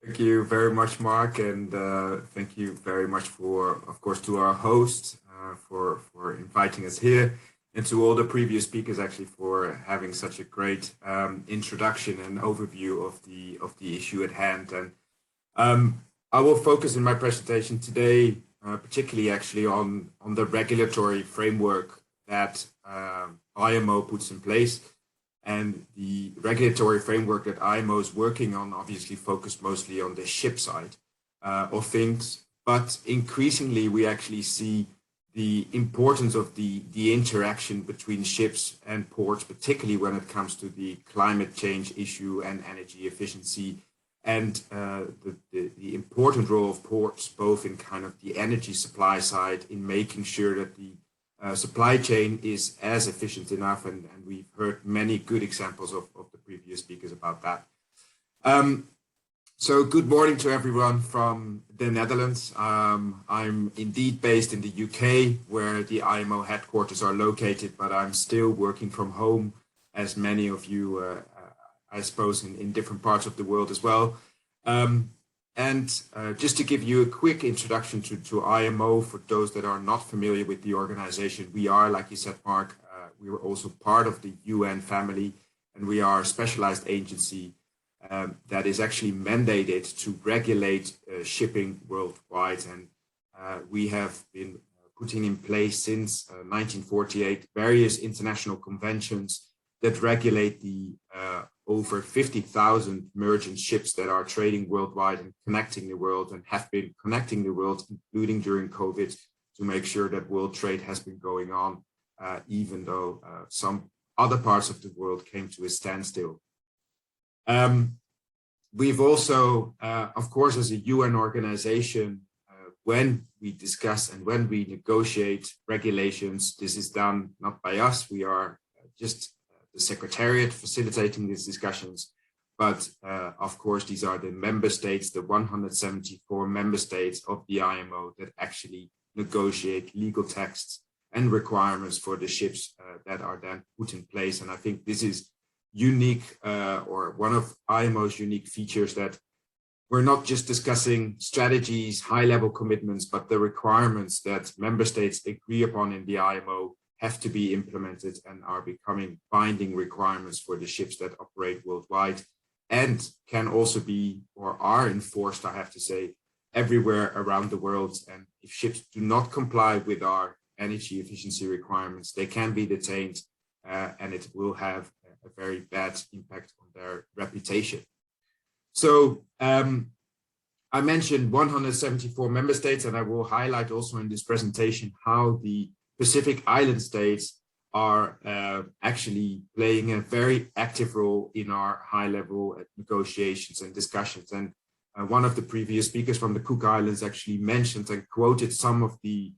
Thank you very much, Mark, and thank you very much of course, to our host for inviting us here, and to all the previous speakers actually for having such a great introduction and overview of the issue at hand. And I will focus in my presentation today, particularly actually on the regulatory framework that IMO puts in place. And the regulatory framework that IMO is working on obviously focused mostly on the ship side of things, but increasingly we actually see the importance of the interaction between ships and ports, particularly when it comes to the climate change issue and energy efficiency, and the important role of ports, both in kind of the energy supply side, in making sure that the supply chain is as efficient enough, and we've heard many good examples of the previous speakers about that. So good morning to everyone from the Netherlands. I'm indeed based in the UK, where the IMO headquarters are located, but I'm still working from home, as many of you, I suppose, in different parts of the world as well. Just to give you a quick introduction to IMO, for those that are not familiar with the organization, we are, like you said, Mark, we were also part of the UN family, and we are a specialized agency that is actually mandated to regulate shipping worldwide. And we have been putting in place since 1948 various international conventions that regulate the over 50,000 merchant ships that are trading worldwide and connecting the world, and have been connecting the world, including during COVID, to make sure that world trade has been going on, even though some other parts of the world came to a standstill. We've also, of course, as a UN organization, when we discuss and when we negotiate regulations, this is done not by us. We are just the Secretariat facilitating these discussions, but of course these are the member states, the 174 member states of the IMO, that actually negotiate legal texts and requirements for the ships that are then put in place. And I think this is unique, or one of IMO's unique features, that we're not just discussing strategies, high-level commitments, but the requirements that member states agree upon in the IMO have to be implemented and are becoming binding requirements for the ships that operate worldwide, and can also be, or are enforced, I have to say, everywhere around the world. And if ships do not comply with our energy efficiency requirements, they can be detained, and it will have a very bad impact on their reputation. So I mentioned 174 member states, and I will highlight also in this presentation how the Pacific Island states are actually playing a very active role in our high-level negotiations and discussions. And one of the previous speakers from the Cook Islands actually mentioned and quoted some of the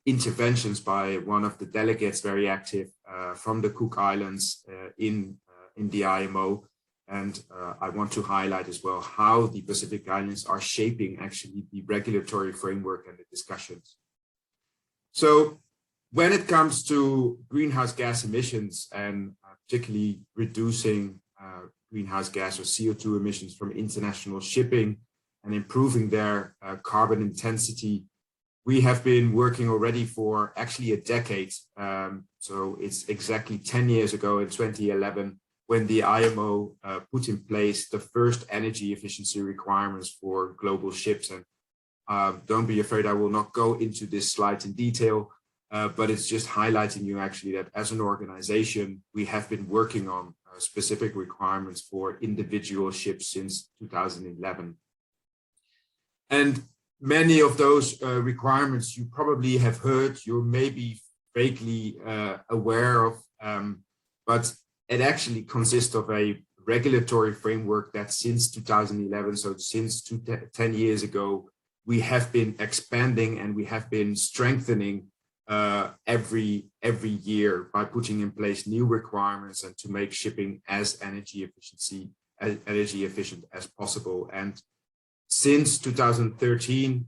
interventions by one of the delegates very active from the Cook Islands in the IMO. And I want to highlight as well how the Pacific Islands are shaping actually the regulatory framework and the discussions. So when it comes to greenhouse gas emissions, and particularly reducing greenhouse gas or CO2 emissions from international shipping and improving their carbon intensity, we have been working already for actually a decade. So it's exactly 10 years ago in 2011 when the IMO put in place the first energy efficiency requirements for global ships. And don't be afraid, I will not go into this slide in detail, but it's just highlighting you actually that as an organization, we have been working on specific requirements for individual ships since 2011. And many of those requirements you probably have heard, you're maybe vaguely aware of, but it actually consists of a regulatory framework that since 2011, so since 10 years ago, we have been expanding and we have been strengthening every year by putting in place new requirements and to make shipping as energy efficient as possible. And since 2013,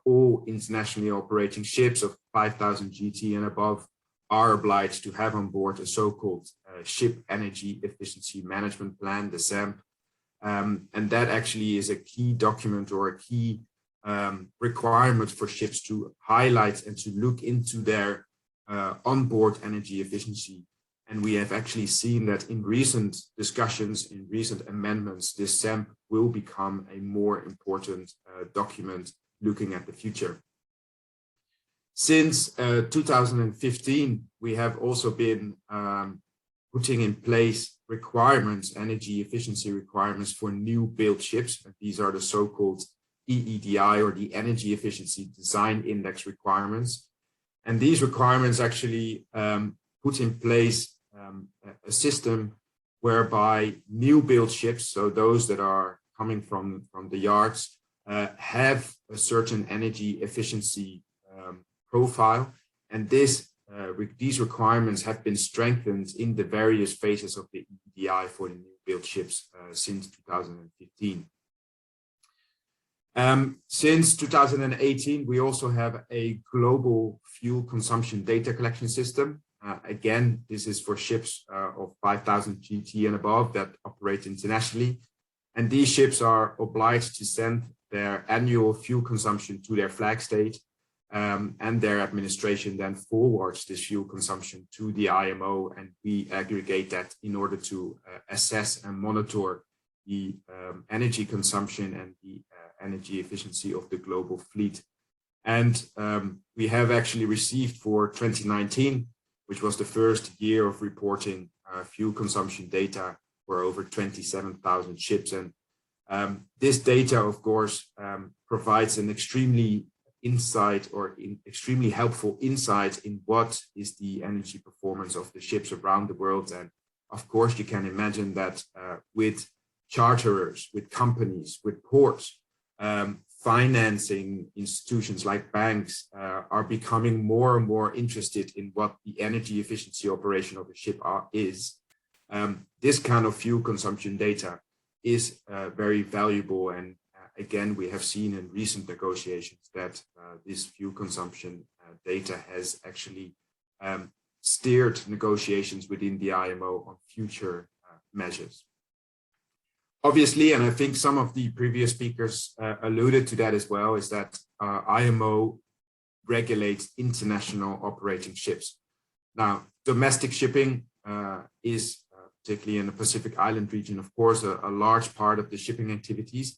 all internationally operating ships of 5,000 GT and above are obliged to have on board a so-called Ship Energy Efficiency Management Plan, the SEMP, And that actually is a key document or a key requirement for ships to highlight and to look into their onboard energy efficiency. And we have actually seen that in recent discussions, in recent amendments, this SAMP will become a more important document looking at the future. Since 2015, we have also been putting in place requirements, energy efficiency requirements for new built ships. These are the so-called EEDI, or the Energy Efficiency Design Index requirements. And these requirements actually put in place a system whereby new built ships, so those that are coming from the yards, have a certain energy efficiency profile. And these requirements have been strengthened in the various phases of the EEDI for the new built ships since 2015. Since 2018, we also have a global fuel consumption data collection system. Again, this is for ships of 5,000 GT and above that operate internationally. And these ships are obliged to send their annual fuel consumption to their flag state, and their administration then forwards this fuel consumption to the IMO, and we aggregate that in order to assess and monitor the energy consumption and the energy efficiency of the global fleet. And we have actually received for 2019, which was the first year of reporting fuel consumption data for over 27,000 ships. And this data, of course, provides an extremely extremely helpful insight in what is the energy performance of the ships around the world. And of course, you can imagine that with charterers, with companies, with ports, financing institutions like banks are becoming more and more interested in what the energy efficiency operation of a ship is. This kind of fuel consumption data is very valuable, and again, we have seen in recent negotiations that this fuel consumption data has actually steered negotiations within the IMO on future measures. Obviously, and I think some of the previous speakers alluded to that as well, is that IMO regulates international operating ships. Now, domestic shipping is, particularly in the Pacific Island region, of course, a large part of the shipping activities.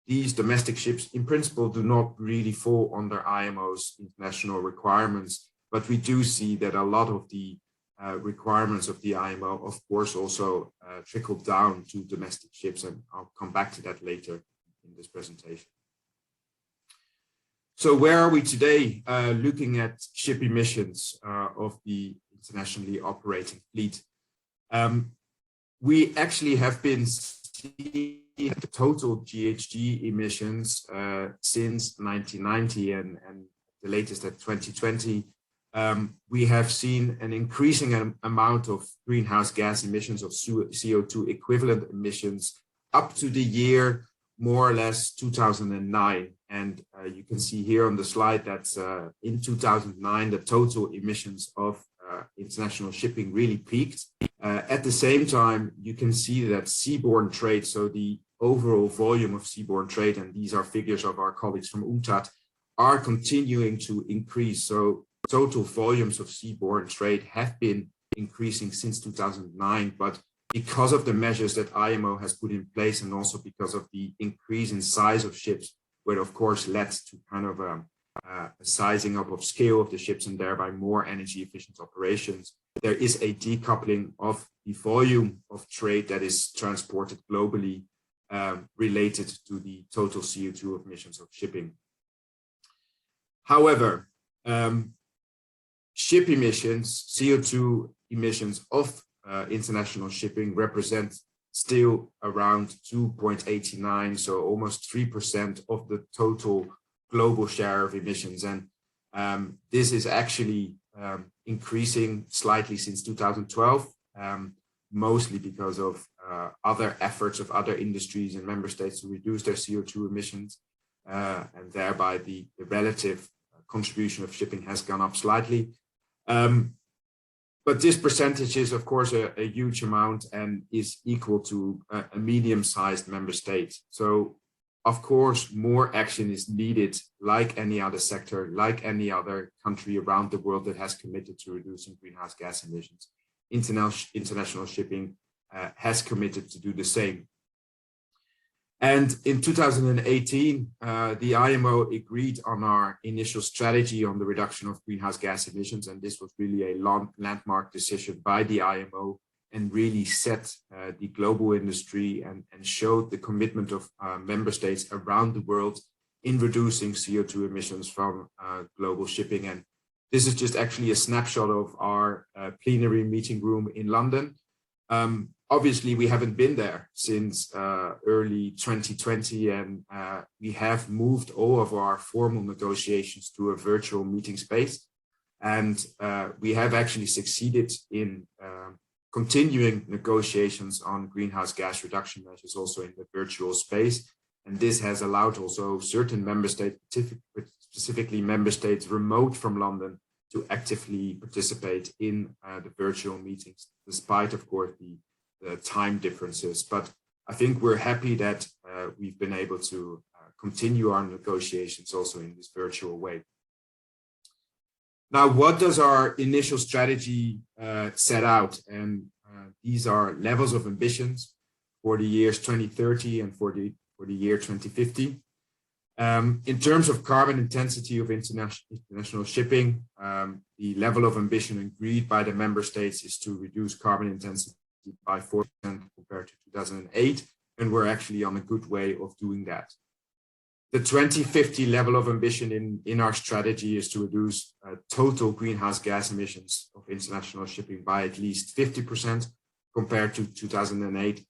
These domestic ships, in principle, do not really fall under IMO's international requirements, but we do see that a lot of the requirements of the IMO, of course, also trickle down to domestic ships, and I'll come back to that later in this presentation. So where are we today looking at ship emissions of the internationally operating fleet? We actually have been seeing the total GHG emissions since 1990 and the latest at 2020. We have seen an increasing amount of greenhouse gas emissions of CO2 equivalent emissions up to the year more or less 2009. And you can see here on the slide that in 2009, the total emissions of international shipping really peaked. At the same time, you can see that seaborne trade, so the overall volume of seaborne trade, and these are figures of our colleagues from UNCTAD, are continuing to increase. So total volumes of seaborne trade have been increasing since 2009, but because of the measures that IMO has put in place, and also because of the increase in size of ships, which of course led to kind of a sizing up of scale of the ships and thereby more energy efficient operations, there is a decoupling of the volume of trade that is transported globally related to the total CO2 emissions of shipping. However, ship emissions, CO2 emissions of international shipping represent still around 2.89, so almost 3% of the total global share of emissions. And this is actually increasing slightly since 2012, mostly because of other efforts of other industries and member states to reduce their CO2 emissions, and thereby the relative contribution of shipping has gone up slightly. But this percentage is, of course, a huge amount and is equal to a medium-sized member state. So, of course, more action is needed, like any other sector, like any other country around the world that has committed to reducing greenhouse gas emissions. International shipping has committed to do the same. And in 2018, the IMO agreed on our initial strategy on the reduction of greenhouse gas emissions. And this was really a landmark decision by the IMO and really set the global industry and showed the commitment of member states around the world in reducing CO2 emissions from global shipping. And this is just actually a snapshot of our plenary meeting room in London. Obviously, we haven't been there since early 2020, and we have moved all of our formal negotiations to a virtual meeting space. And we have actually succeeded in continuing negotiations on greenhouse gas reduction measures also in the virtual space. And this has allowed also certain member states, specifically member states remote from London, to actively participate in the virtual meetings, despite, of course, the time differences. But I think we're happy that we've been able to continue our negotiations also in this virtual way. Now, what does our initial strategy set out? And these are levels of ambitions for the years 2030 and for the year 2050. In terms of carbon intensity of international shipping, the level of ambition agreed by the member states is to reduce carbon intensity by 4% compared to 2008, and we're actually on a good way of doing that. The 2050 level of ambition in our strategy is to reduce total greenhouse gas emissions of international shipping by at least 50% compared to 2008.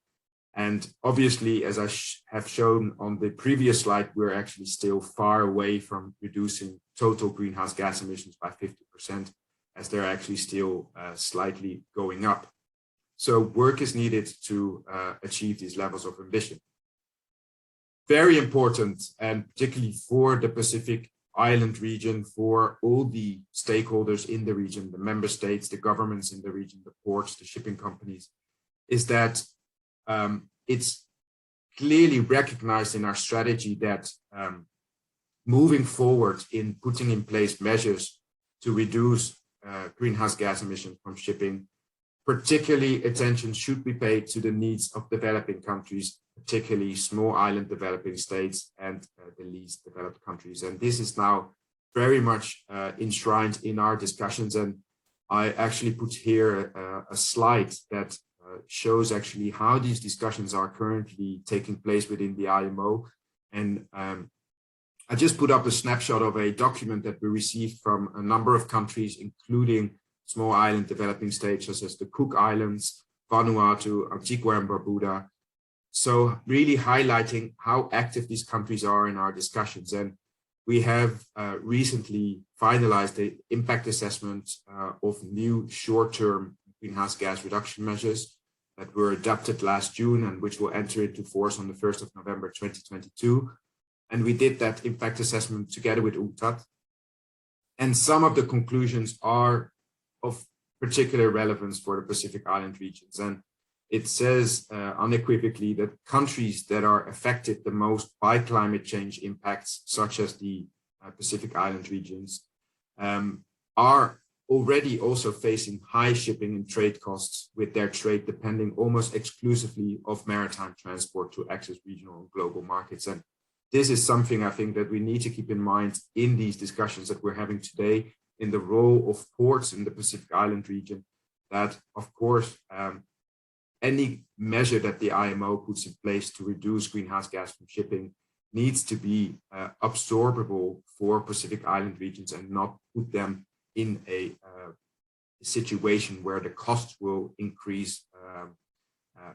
And obviously, as I have shown on the previous slide, we're actually still far away from reducing total greenhouse gas emissions by 50%, as they're actually still slightly going up. So work is needed to achieve these levels of ambition. Very important, and particularly for the Pacific Island region, for all the stakeholders in the region, the member states, the governments in the region, the ports, the shipping companies, is that it's clearly recognized in our strategy that moving forward in putting in place measures to reduce greenhouse gas emissions from shipping, particularly attention should be paid to the needs of developing countries, particularly small island developing states and the least developed countries. And this is now very much enshrined in our discussions. And I actually put here a slide that shows actually how these discussions are currently taking place within the IMO. And I just put up a snapshot of a document that we received from a number of countries, including small island developing states such as the Cook Islands, Vanuatu, Antigua and Barbuda. So really highlighting how active these countries are in our discussions. And we have recently finalized the impact assessment of new short-term greenhouse gas reduction measures that were adopted last June and which will enter into force on the 1st of November 2022. And we did that impact assessment together with UNCTAD. And some of the conclusions are of particular relevance for the Pacific Island regions. And it says unequivocally that countries that are affected the most by climate change impacts, such as the Pacific Island regions, are already also facing high shipping and trade costs, with their trade depending almost exclusively of maritime transport to access regional and global markets. And this is something I think that we need to keep in mind in these discussions that we're having today, in the role of ports in the Pacific Island region, that of course, any measure that the IMO puts in place to reduce greenhouse gas from shipping needs to be absorbable for Pacific Island regions and not put them in a situation where the cost will increase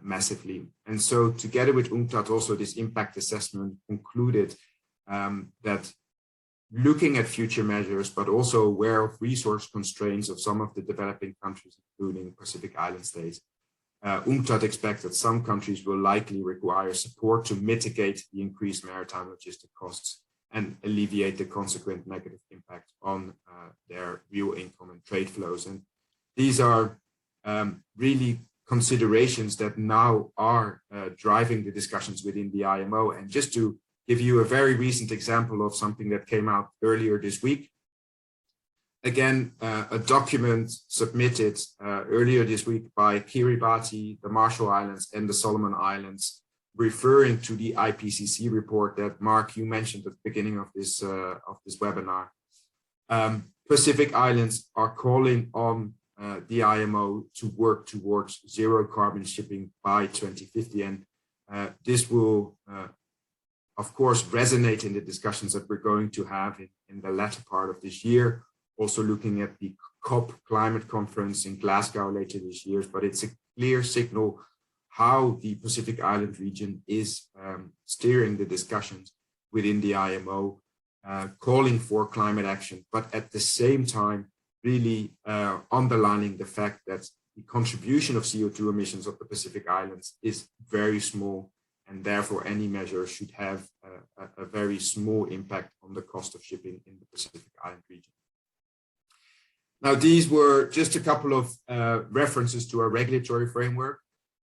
massively. And so together with UNCTAD, also this impact assessment concluded that looking at future measures, but also aware of resource constraints of some of the developing countries, including Pacific Island states, UNCTAD expects that some countries will likely require support to mitigate the increased maritime logistic costs and alleviate the consequent negative impact on their real income and trade flows. And these are really considerations that now are driving the discussions within the IMO. And just to give you a very recent example of something that came out earlier this week, again, a document submitted earlier this week by Kiribati, the Marshall Islands, and the Solomon Islands, referring to the IPCC report that, Mark, you mentioned at the beginning of this webinar. Pacific Islands are calling on the IMO to work towards zero carbon shipping by 2050. And this will, of course, resonate in the discussions that we're going to have in the latter part of this year. Also looking at the COP climate conference in Glasgow later this year, but it's a clear signal how the Pacific Island region is steering the discussions within the IMO, calling for climate action, but at the same time, really underlining the fact that the contribution of CO2 emissions of the Pacific Islands is very small, and therefore any measure should have a very small impact on the cost of shipping in the Pacific Island region. Now, these were just a couple of references to our regulatory framework.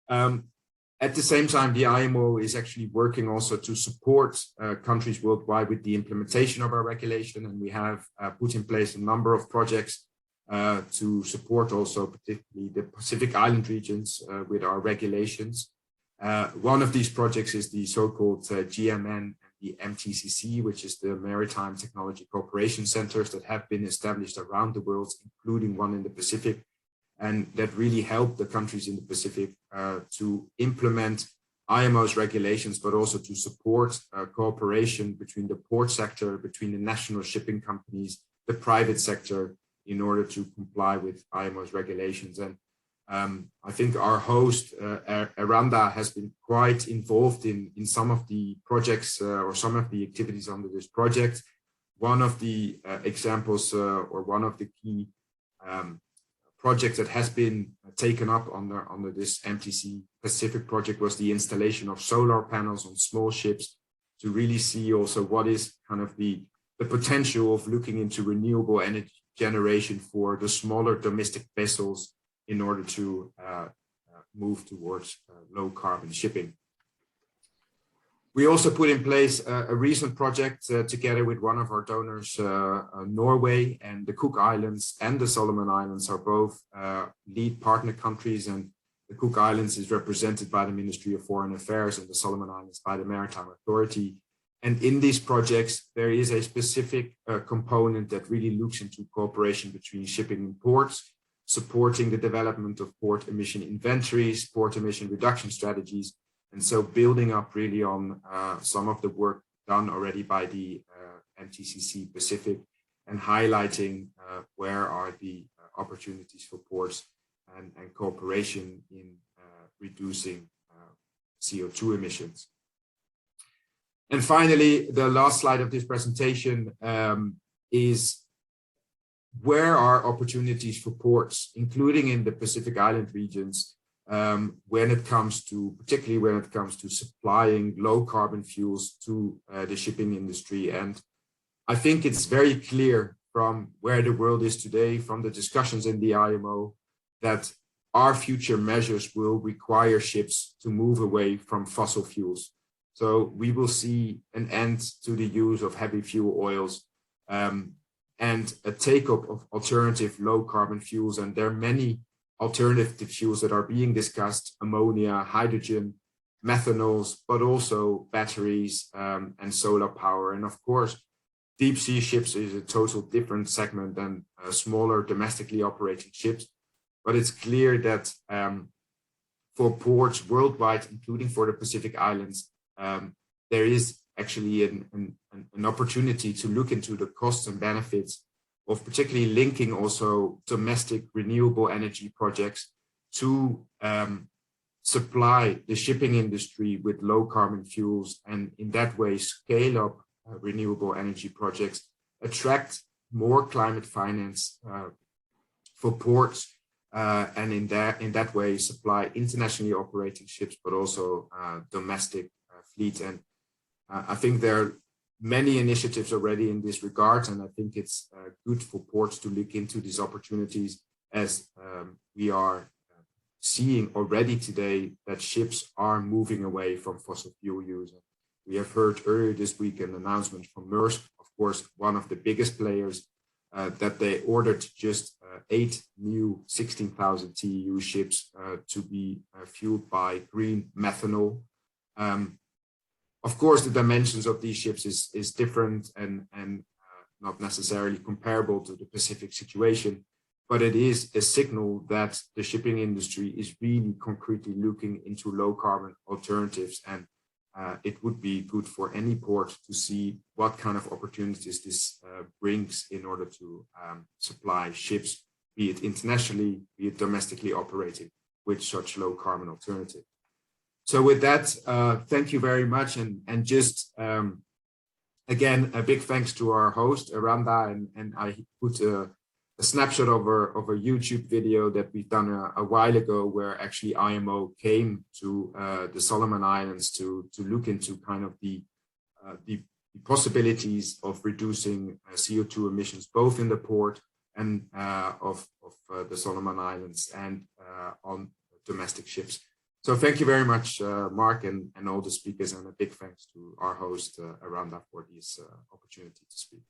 At the same time, the IMO is actually working also to support countries worldwide with the implementation of our regulation, and we have put in place a number of projects to support also particularly the Pacific Island regions with our regulations. One of these projects is the so-called GMN, the MTCC, which is the Maritime Technology Cooperation Centers that have been established around the world, including one in the Pacific, and that really help the countries in the Pacific to implement IMO's regulations, but also to support cooperation between the port sector, between the national shipping companies, the private sector, in order to comply with IMO's regulations. And I think our host, Aranda, has been quite involved in some of the projects or some of the activities under this project. One of the examples or one of the key projects that has been taken up under this MTC Pacific project was the installation of solar panels on small ships to really see also what is kind of the potential of looking into renewable energy generation for the smaller domestic vessels in order to move towards low carbon shipping. We also put in place a recent project together with one of our donors, Norway, and the Cook Islands and the Solomon Islands are both lead partner countries, and the Cook Islands is represented by the Ministry of Foreign Affairs and the Solomon Islands by the Maritime Authority. And in these projects, there is a specific component that really looks into cooperation between shipping and ports, supporting the development of port emission inventories, port emission reduction strategies, and so building up really on some of the work done already by the MTCC Pacific and highlighting where are the opportunities for ports and cooperation in reducing CO2 emissions. And finally, the last slide of this presentation is where are opportunities for ports, including in the Pacific Island regions, particularly when it comes to supplying low carbon fuels to the shipping industry. And I think it's very clear from where the world is today, from the discussions in the IMO, that our future measures will require ships to move away from fossil fuels. So we will see an end to the use of heavy fuel oils and a take-up of alternative low carbon fuels. And there are many alternative fuels that are being discussed: ammonia, hydrogen, methanols, but also batteries and solar power. And of course, deep sea ships is a total different segment than smaller domestically operating ships. But it's clear that for ports worldwide, including for the Pacific Islands, there is actually an opportunity to look into the costs and benefits of particularly linking also domestic renewable energy projects to supply the shipping industry with low carbon fuels, and in that way scale up renewable energy projects, attract more climate finance for ports, and in that way supply internationally operating ships, but also domestic fleets. And I think there are many initiatives already in this regard, and I think it's good for ports to look into these opportunities as we are seeing already today that ships are moving away from fossil fuel use. We have heard earlier this week an announcement from Maersk, of course, one of the biggest players, that they ordered just 8 new 16,000 TEU ships to be fueled by green methanol. Of course, the dimensions of these ships is different and not necessarily comparable to the Pacific situation, but it is a signal that the shipping industry is really concretely looking into low carbon alternatives, and it would be good for any port to see what kind of opportunities this brings in order to supply ships, be it internationally, be it domestically operating with such low carbon alternative. So with that, thank you very much. And just again, a big thanks to our host, Aranda, and I put a snapshot of a YouTube video that we've done a while ago, where actually IMO came to the Solomon Islands to look into kind of the possibilities of reducing CO2 emissions, both in the port and of the Solomon Islands and on domestic ships. So thank you very much, Mark, and all the speakers, and a big thanks to our host, Aranda, for this opportunity to speak.